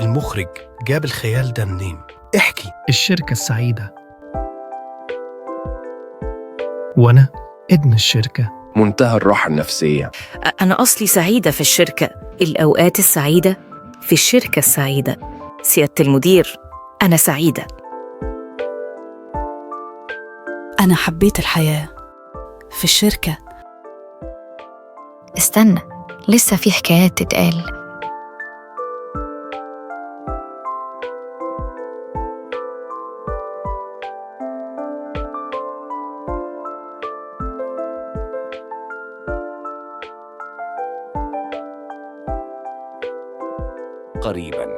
المخرج جاب الخيال ده منين؟ احكي. الشركة السعيدة، وأنا ابن الشركة. منتهى الراحة النفسية. أنا أصلي سعيدة في الشركة، الأوقات السعيدة في الشركة السعيدة. سيادة المدير، أنا سعيدة. أنا حبيت الحياة في الشركة. استنى، لسه في حكايات تتقال. قريباً.